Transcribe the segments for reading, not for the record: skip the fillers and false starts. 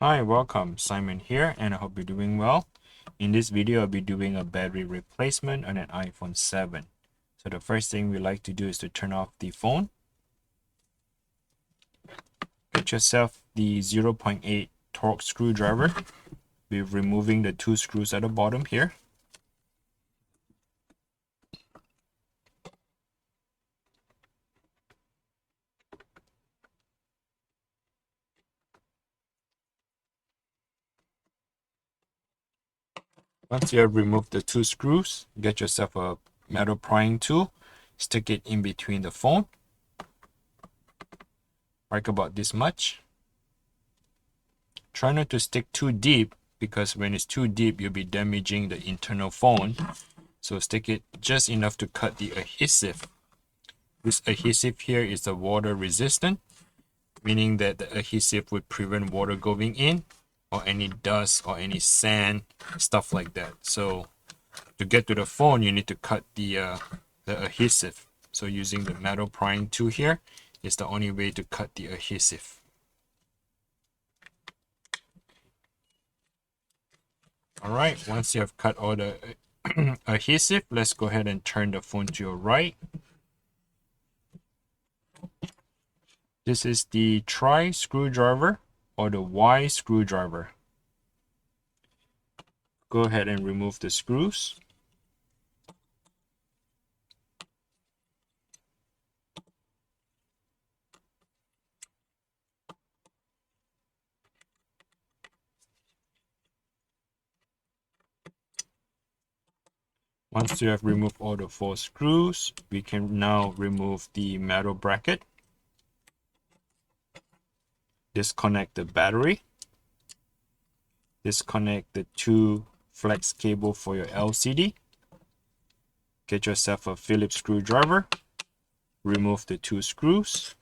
Hi, welcome. Simon here, and I hope you're doing well. In this video, I'll be doing a battery replacement on an iPhone 7. So the first thing we like to do is to turn off the phone. Get yourself the 0.8 torque screwdriver. We're removing the two screws at the bottom here. Once you have removed the two screws, get yourself a metal prying tool. Stick it in between the phone, like about this much. Try not to stick too deep because when it's too deep, you'll be damaging the internal phone. So stick it just enough to cut the adhesive. This adhesive here is a water resistant, meaning that the adhesive would prevent water going in or any dust or any sand, stuff like that. So to get to the phone, you need to cut the adhesive. So using the metal prying tool here is the only way to cut the adhesive. All right, once you have cut all the adhesive, let's go ahead and turn the phone to your right. This is the Try screwdriver or the Y screwdriver. Go ahead and remove the screws. Once you have removed all the four screws, we can now remove the metal bracket. Disconnect the battery. Disconnect the two flex cable for your LCD. Get yourself a Phillips screwdriver. Remove the two screws.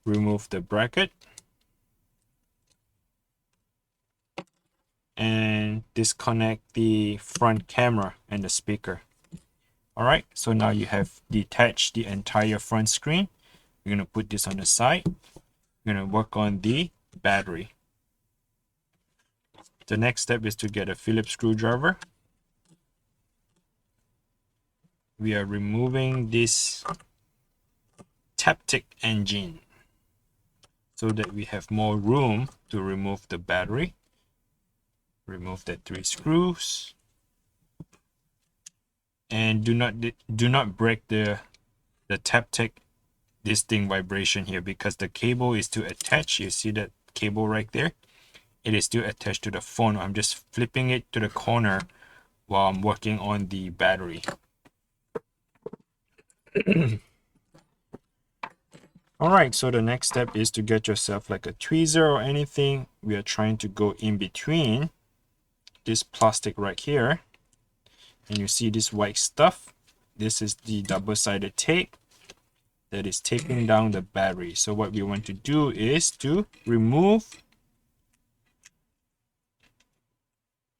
Remove the bracket. And disconnect the front camera and the speaker. All right, so now you have detached the entire front screen. We're going to put this on the side. We're going to work on the battery. The next step is to get a Phillips screwdriver. We are removing this Taptic engine so that we have more room to remove the battery. Remove the three screws. And do not break the Taptic this thing vibration here because the cable is still attached. You see that cable right there? It is still attached to the phone. I'm just flipping it to the corner while I'm working on the battery. All right, so the next step is to get yourself like a tweezer or anything. We are trying to go in between this plastic right here. And you see this white stuff. This is the double-sided tape that is taping down the battery. So what we want to do is to remove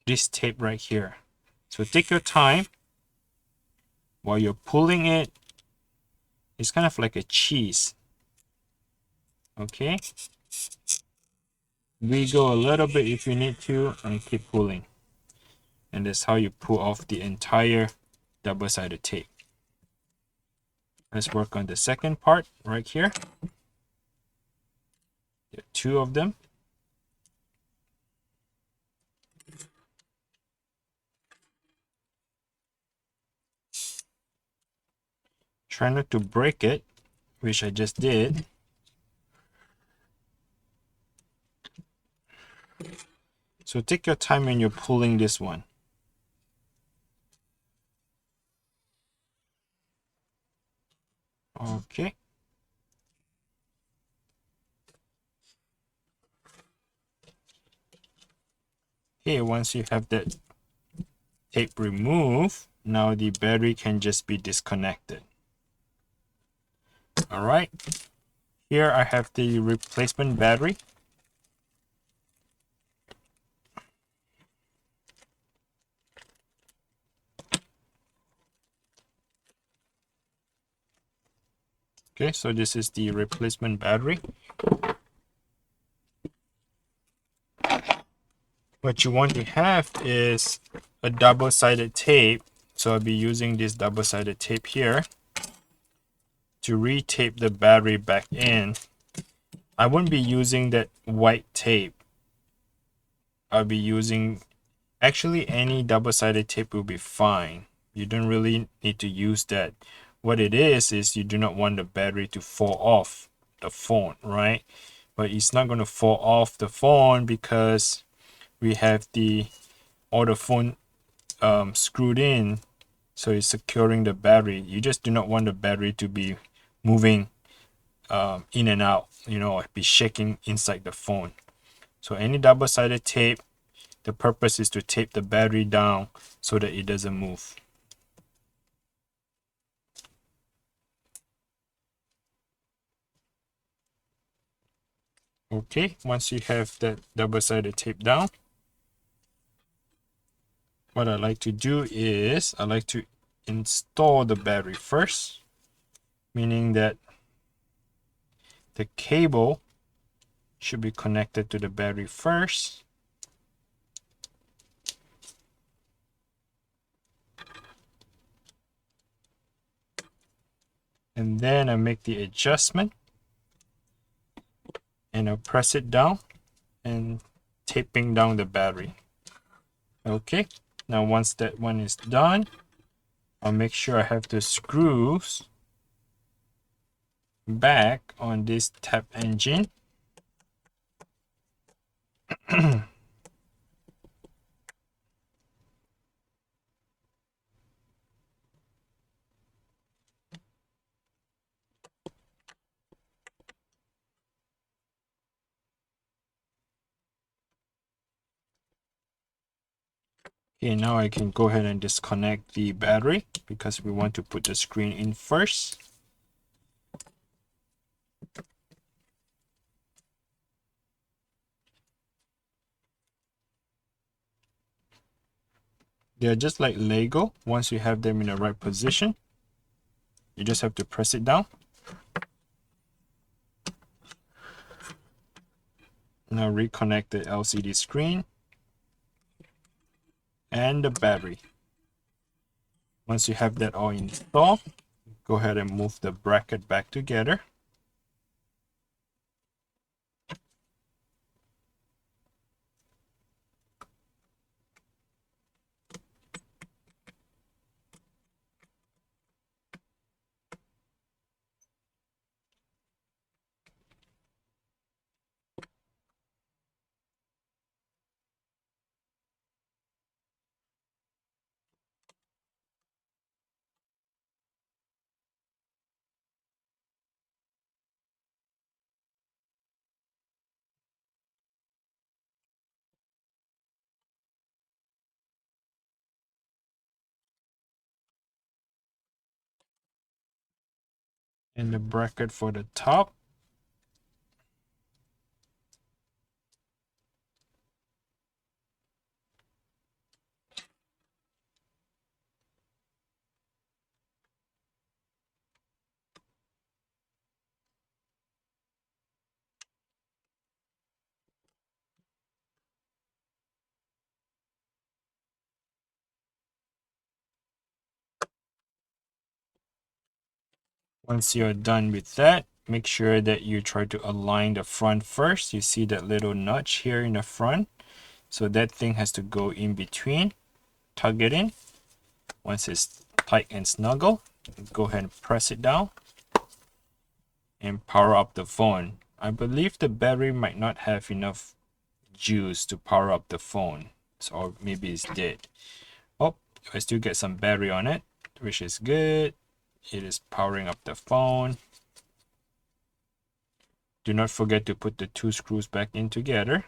this tape right here. So take your time while you're pulling it. It's kind of like a cheese. Okay. Wiggle a little bit if you need to and keep pulling. And that's how you pull off the entire double-sided tape. Let's work on the second part right here. There are two of them. Try not to break it, which I just did. So take your time when you're pulling this one. Okay. Here, once you have that tape removed, now the battery can just be disconnected. All right. Here I have the replacement battery. Okay, so this is the replacement battery. What you want to have is a double-sided tape. So I'll be using this double-sided tape here to retape the battery back in. I won't be using that white tape. I'll be using, actually any double-sided tape will be fine. You don't really need to use that. What it is you do not want the battery to fall off the phone, right? But it's not going to fall off the phone because we have all the phone screwed in, so it's securing the battery. You just do not want the battery to be moving in and out, or be shaking inside the phone. So any double-sided tape, the purpose is to tape the battery down so that it doesn't move. Okay, once you have that double-sided tape down, what I like to do is I like to install the battery first, meaning that the cable should be connected to the battery first. And then I make the adjustment and I'll press it down and taping down the battery. Okay, now once that one is done, I'll make sure I have the screws back on this tap engine. Okay, now I can go ahead and disconnect the battery because we want to put the screen in first. They're just like Lego. Once you have them in the right position, you just have to press it down. Now reconnect the LCD screen and the battery. Once you have that all installed, go ahead and move the bracket back together. And the bracket for the top. Once you're done with that, make sure that you try to align the front first. You see that little notch here in the front. So that thing has to go in between. Tug it in. Once it's tight and snuggle, go ahead and press it down and power up the phone. I believe the battery might not have enough juice to power up the phone. So maybe it's dead. Oh, I still get some battery on it, which is good. It is powering up the phone. Do not forget to put the two screws back in together.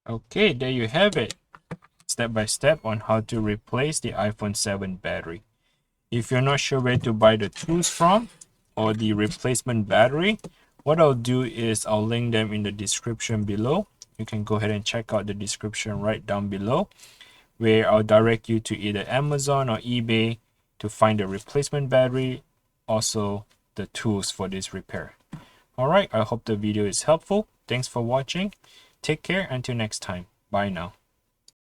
Okay, there you have it. Step by step on how to replace the iPhone 7 battery. If you're not sure where to buy the tools from, or the replacement battery, what I'll do is I'll link them in the description below. You can go ahead and check out the description right down below, where I'll direct you to either Amazon or eBay to find the replacement battery, also the tools for this repair. Alright, I hope the video is helpful. Thanks for watching. Take care until next time. Bye now.